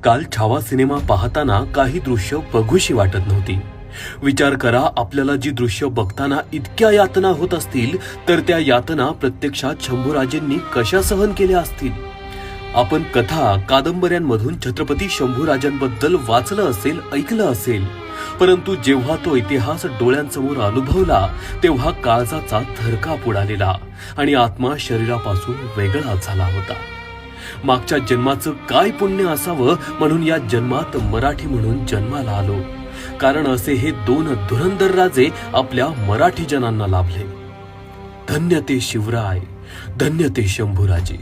काल छावा सिनेमा पाहताना काही दृश्य बघूशी वाटत नव्हती. विचार करा, आपल्याला जी दृश्य बघताना इतक्या यातना होत असतील तर त्या यातना प्रत्यक्षात शंभूराजेंनी कशा सहन केल्या असतील. आपण कथा कादंबऱ्यांमधून छत्रपती शंभूराजांबद्दल वाचलं असेल, ऐकलं असेल, परंतु जेव्हा तो इतिहास डोळ्यांसमोर अनुभवला तेव्हा काळजाचा थरकाप उडालेला आणि आत्मा शरीरापासून वेगळा झाला होता. मागच्या जन्माचं काय पुण्य असावं म्हणून या जन्मात मराठी म्हणून जन्माला आलो, कारण असे हे 2 धुरंधर राजे आपल्या मराठी जनांना लाभले. धन्य ते शिवराय, धन्य ते शंभूराजे.